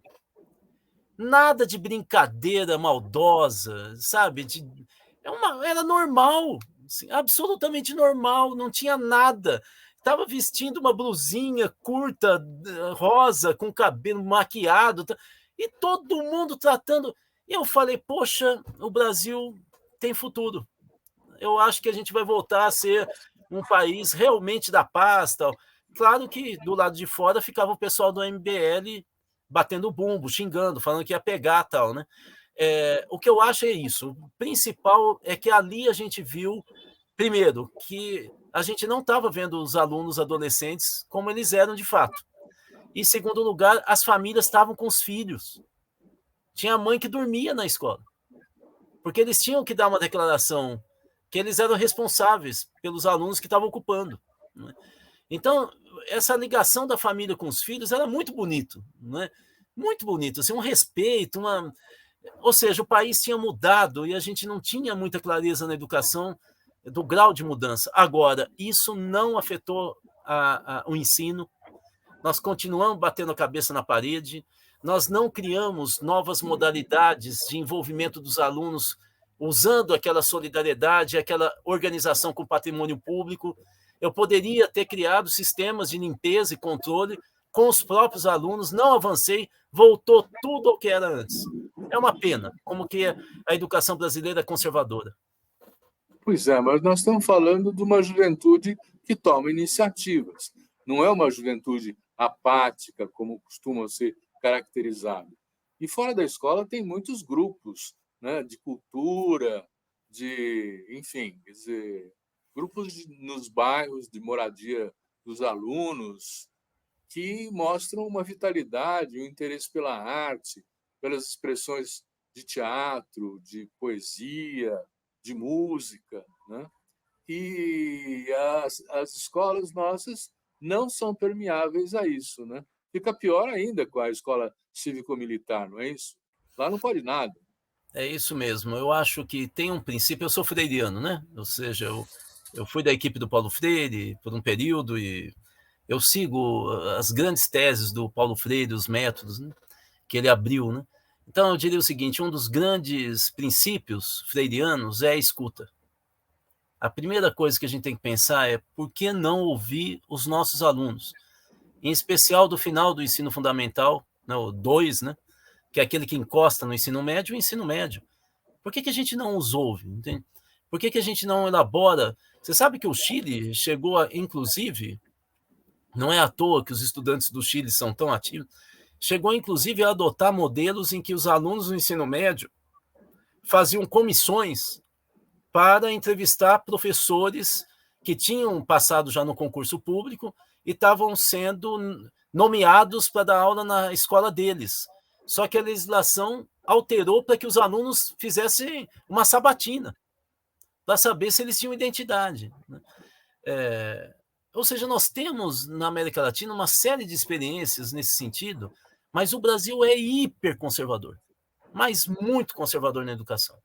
nada de brincadeira maldosa, sabe? Era normal, assim, absolutamente normal, não tinha nada. Estava vestindo uma blusinha curta, rosa, com cabelo maquiado, e todo mundo tratando. E eu falei, poxa, o Brasil tem futuro. Eu acho que a gente vai voltar a ser um país realmente da paz. Tal. Claro que do lado de fora ficava o pessoal do MBL batendo bumbo, xingando, falando que ia pegar tal, né? O que eu acho é isso. O principal é que ali a gente viu, primeiro, que a gente não estava vendo os alunos adolescentes como eles eram de fato. E, em segundo lugar, as famílias estavam com os filhos. Tinha mãe que dormia na escola. Porque eles tinham que dar uma declaração que eles eram responsáveis pelos alunos que estavam ocupando. Né? Então, essa ligação da família com os filhos era muito bonito. Né? Muito bonito. Assim, um respeito, ou seja, o país tinha mudado e a gente não tinha muita clareza na educação do grau de mudança. Agora, isso não afetou o ensino. Nós continuamos batendo a cabeça na parede. Nós não criamos novas modalidades de envolvimento dos alunos usando aquela solidariedade, aquela organização com patrimônio público. Eu poderia ter criado sistemas de limpeza e controle com os próprios alunos, não avancei, voltou tudo ao que era antes. É uma pena, como que a educação brasileira é conservadora. Pois é, mas nós estamos falando de uma juventude que toma iniciativas. Não é uma juventude apática, como costuma ser caracterizado. E fora da escola tem muitos grupos, né, de cultura, enfim, quer dizer, grupos nos bairros de moradia dos alunos que mostram uma vitalidade, um interesse pela arte, pelas expressões de teatro, de poesia, de música, né? E as escolas nossas não são permeáveis a isso, né? Fica pior ainda com a escola cívico-militar, não é isso? Lá não pode nada. É isso mesmo. Eu acho que tem um princípio. Eu sou freiriano, né? Ou seja, eu fui da equipe do Paulo Freire por um período e eu sigo as grandes teses do Paulo Freire, os métodos, né, que ele abriu. Né? Então, eu diria o seguinte: um dos grandes princípios freirianos é a escuta. A primeira coisa que a gente tem que pensar é por que não ouvir os nossos alunos, em especial do final do ensino fundamental, né, o 2, né, que é aquele que encosta no ensino médio, e o ensino médio. Por que a gente não os ouve? Entende? Por que a gente não elabora? Você sabe que o Chile chegou a, inclusive, não é à toa que os estudantes do Chile são tão ativos, chegou inclusive a adotar modelos em que os alunos do ensino médio faziam comissões para entrevistar professores que tinham passado já no concurso público e estavam sendo nomeados para dar aula na escola deles. Só que a legislação alterou para que os alunos fizessem uma sabatina para saber se eles tinham identidade. Ou seja, nós temos na América Latina uma série de experiências nesse sentido, mas o Brasil é hiper conservador, mas muito conservador na educação.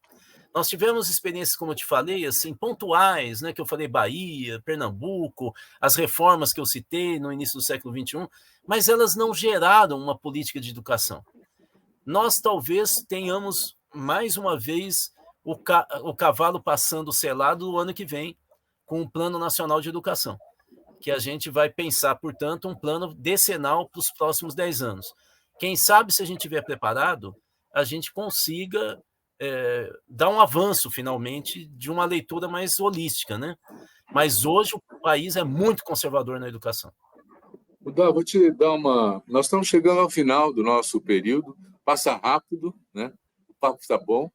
Nós tivemos experiências, como eu te falei, assim, pontuais, né, que eu falei Bahia, Pernambuco, as reformas que eu citei no início do século XXI, mas elas não geraram uma política de educação. Nós talvez tenhamos, mais uma vez, o cavalo passando selado no ano que vem, com o Plano Nacional de Educação, que a gente vai pensar, portanto, um plano decenal para os próximos 10 anos. Quem sabe, se a gente estiver preparado, a gente consiga dar um avanço, finalmente, de uma leitura mais holística, né? Mas hoje o país é muito conservador na educação. Dá, vou te dar uma. Nós estamos chegando ao final do nosso período, passa rápido, né? O papo está bom,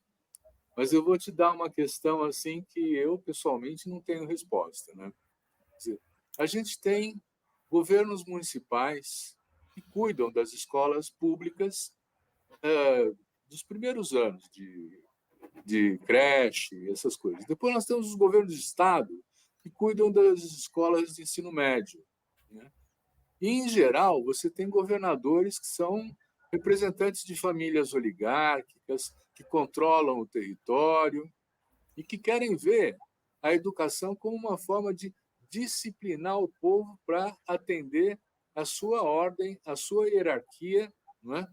mas eu vou te dar uma questão assim que eu pessoalmente não tenho resposta, né? Quer dizer, a gente tem governos municipais que cuidam das escolas públicas dos primeiros anos de creche, essas coisas. Depois nós temos os governos de estado que cuidam das escolas de ensino médio, né? E, em geral, você tem governadores que são representantes de famílias oligárquicas, que controlam o território e que querem ver a educação como uma forma de disciplinar o povo para atender a sua ordem, a sua hierarquia, não é?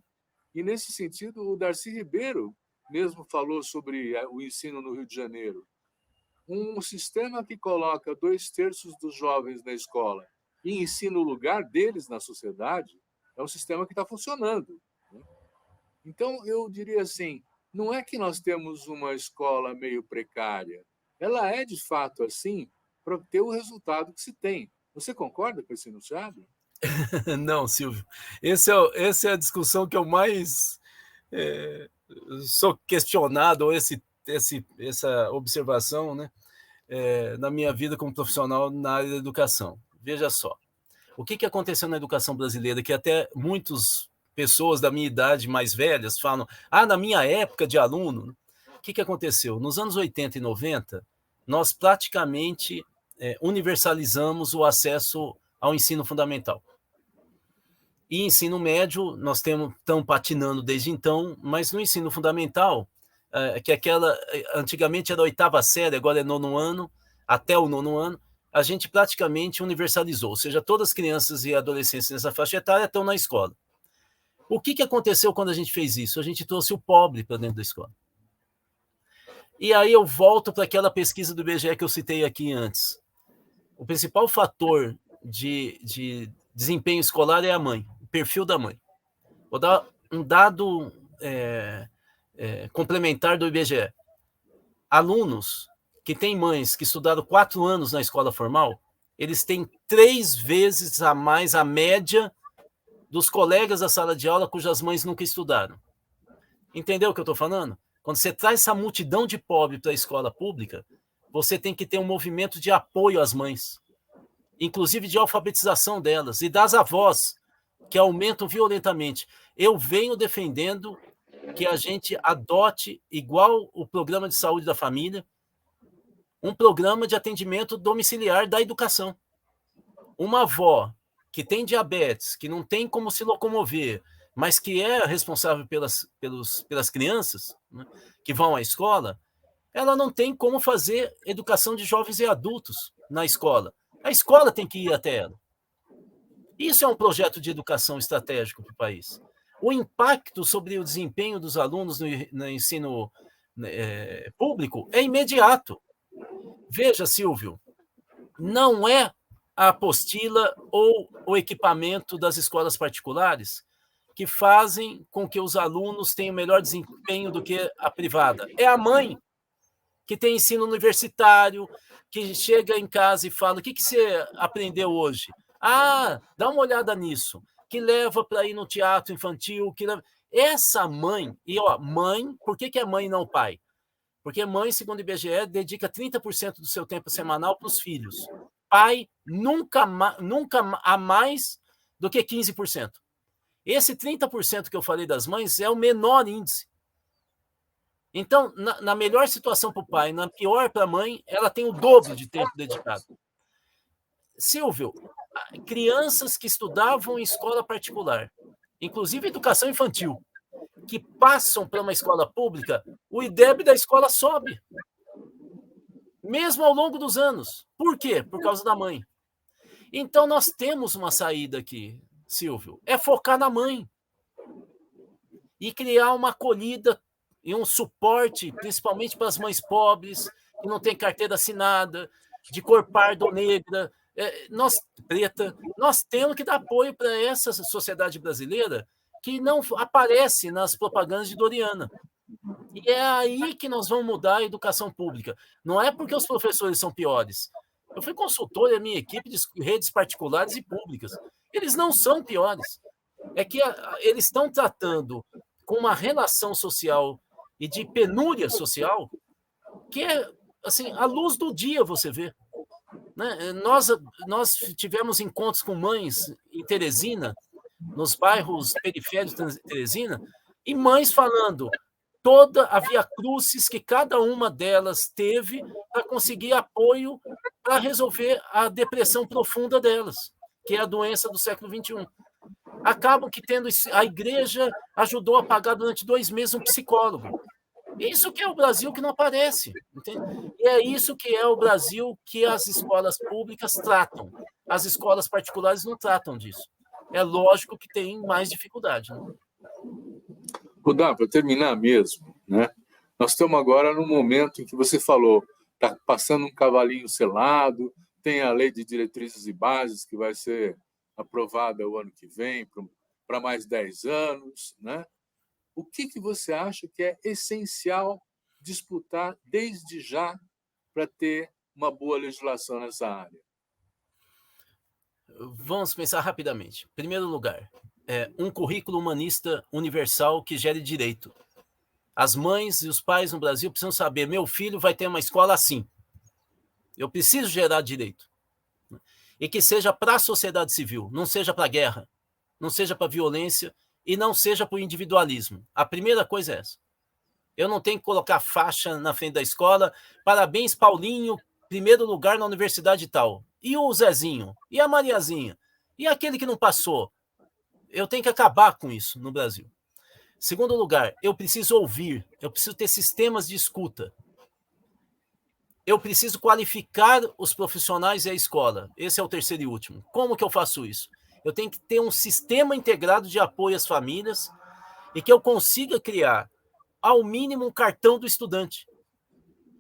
E, nesse sentido, o Darcy Ribeiro mesmo falou sobre o ensino no Rio de Janeiro. Um sistema que coloca 2/3 dos jovens na escola e ensina o lugar deles na sociedade é um sistema que está funcionando, né? Então, eu diria assim, não é que nós temos uma escola meio precária. Ela é, de fato, assim, para ter o resultado que se tem. Você concorda com esse enunciado? Não, Silvio. Essa é a discussão que eu mais sou questionado, ou essa observação, né, na minha vida como profissional na área da educação. Veja só, o que aconteceu na educação brasileira, que até muitas pessoas da minha idade mais velhas falam, na minha época de aluno, o que aconteceu? Nos anos 80 e 90, nós praticamente universalizamos o acesso ao ensino fundamental. E ensino médio, nós estamos patinando desde então, mas no ensino fundamental, que antigamente era a 8ª série, agora é 9º ano, até o 9º ano, a gente praticamente universalizou, ou seja, todas as crianças e adolescentes nessa faixa etária estão na escola. O que aconteceu quando a gente fez isso? A gente trouxe o pobre para dentro da escola. E aí eu volto para aquela pesquisa do IBGE que eu citei aqui antes. O principal fator de desempenho escolar é a mãe, o perfil da mãe. Vou dar um dado complementar do IBGE. Alunos que têm mães que estudaram 4 anos na escola formal, eles têm 3 vezes a mais a média dos colegas da sala de aula cujas mães nunca estudaram. Entendeu o que eu estou falando? Quando você traz essa multidão de pobre para a escola pública, você tem que ter um movimento de apoio às mães, inclusive de alfabetização delas, e das avós, que aumentam violentamente. Eu venho defendendo que a gente adote, igual o programa de saúde da família, um programa de atendimento domiciliar da educação. Uma avó que tem diabetes, que não tem como se locomover, mas que é responsável pelas crianças, né, que vão à escola, ela não tem como fazer educação de jovens e adultos na escola. A escola tem que ir até ela. Isso é um projeto de educação estratégico para o país. O impacto sobre o desempenho dos alunos no ensino público é imediato. Veja, Silvio, não é a apostila ou o equipamento das escolas particulares que fazem com que os alunos tenham melhor desempenho do que a privada. É a mãe que tem ensino universitário, que chega em casa e fala, o que você aprendeu hoje? Dá uma olhada nisso, que leva para ir no teatro infantil, essa mãe, mãe, por que é mãe e não pai? Porque mãe, segundo o IBGE, dedica 30% do seu tempo semanal para os filhos. Pai nunca há mais do que 15%. Esse 30% que eu falei das mães é o menor índice. Então, na melhor situação para o pai, na pior para a mãe, ela tem o dobro de tempo dedicado. Silvio, crianças que estudavam em escola particular, inclusive educação infantil, que passam para uma escola pública, o IDEB da escola sobe, mesmo ao longo dos anos. Por quê? Por causa da mãe. Então, nós temos uma saída aqui, Silvio, é focar na mãe e criar uma acolhida e um suporte, principalmente para as mães pobres, que não têm carteira assinada, de cor parda ou negra, preta. Nós temos que dar apoio para essa sociedade brasileira que não aparece nas propagandas de Doriana. E é aí que nós vamos mudar a educação pública. Não é porque os professores são piores. Eu fui consultor da minha equipe de redes particulares e públicas. Eles não são piores. É que eles estão tratando com uma relação social e de penúria social que é, assim, à luz do dia você vê. Né? Nós tivemos encontros com mães em Teresina, nos bairros periféricos de Teresina, e mães falando toda a via-crucis que cada uma delas teve para conseguir apoio para resolver a depressão profunda delas, que é a doença do século XXI. Acabam que tendo a igreja ajudou a pagar durante 2 meses um psicólogo. Isso que é o Brasil que não aparece. Entende? E é isso que é o Brasil que as escolas públicas tratam. As escolas particulares não tratam disso. É lógico que tem mais dificuldade. Né? Rudá, para terminar mesmo, né? Nós estamos agora no momento em que você falou, está passando um cavalinho selado, tem a lei de diretrizes e bases que vai ser aprovada o ano que vem para mais 10 anos, né? O que você acha que é essencial disputar desde já para ter uma boa legislação nessa área? Vamos pensar rapidamente. Em primeiro lugar, um currículo humanista universal que gere direito. As mães e os pais no Brasil precisam saber, meu filho vai ter uma escola assim. Eu preciso gerar direito. E que seja para a sociedade civil, não seja para a guerra, não seja para a violência e não seja para o individualismo. A primeira coisa é essa. Eu não tenho que colocar faixa na frente da escola, parabéns, Paulinho, primeiro lugar na universidade tal. E o Zezinho? E a Mariazinha? E aquele que não passou? Eu tenho que acabar com isso no Brasil. Segundo lugar, eu preciso ouvir, eu preciso ter sistemas de escuta. Eu preciso qualificar os profissionais e a escola. Esse é o terceiro e último. Como que eu faço isso? Eu tenho que ter um sistema integrado de apoio às famílias e que eu consiga criar, ao mínimo, um cartão do estudante.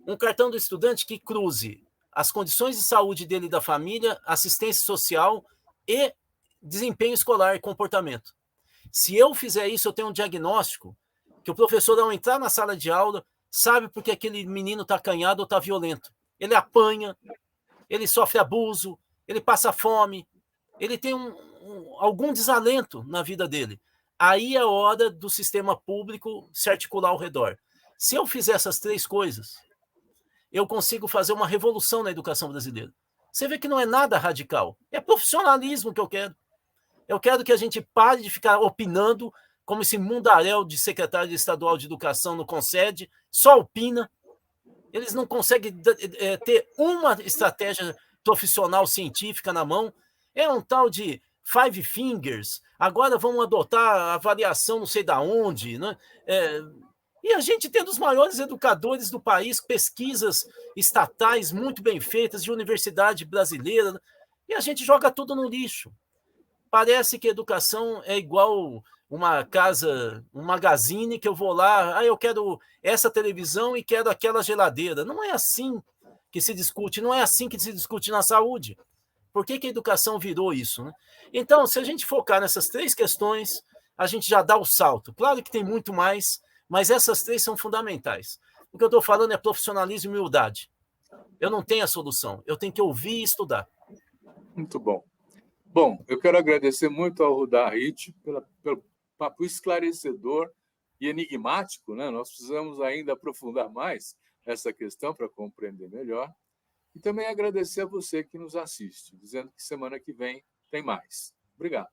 Um cartão do estudante que cruze as condições de saúde dele e da família, assistência social e desempenho escolar e comportamento. Se eu fizer isso, eu tenho um diagnóstico que o professor, ao entrar na sala de aula, sabe porque aquele menino está acanhado ou está violento. Ele apanha, ele sofre abuso, ele passa fome, ele tem algum desalento na vida dele. Aí é a hora do sistema público se articular ao redor. Se eu fizer essas 3 coisas, eu consigo fazer uma revolução na educação brasileira. Você vê que não é nada radical. É profissionalismo que eu quero. Eu quero que a gente pare de ficar opinando como esse mundaréu de secretário estadual de educação no Concede, só opina. Eles não conseguem ter uma estratégia profissional científica na mão. É um tal de 5 fingers. Agora vamos adotar a avaliação não sei da onde, né? E a gente tem dos maiores educadores do país, pesquisas estatais muito bem feitas, de universidade brasileira, e a gente joga tudo no lixo. Parece que a educação é igual uma casa, um magazine que eu vou lá, eu quero essa televisão e quero aquela geladeira. Não é assim que se discute, não é assim que se discute na saúde. Por que a educação virou isso? Né? Então, se a gente focar nessas 3 questões, a gente já dá o salto. Claro que tem muito mais, mas essas 3 são fundamentais. O que eu estou falando é profissionalismo e humildade. Eu não tenho a solução, eu tenho que ouvir e estudar. Muito bom. Bom, eu quero agradecer muito ao Rudá Hit pelo papo esclarecedor e enigmático, né? Nós precisamos ainda aprofundar mais essa questão para compreender melhor. E também agradecer a você que nos assiste, dizendo que semana que vem tem mais. Obrigado.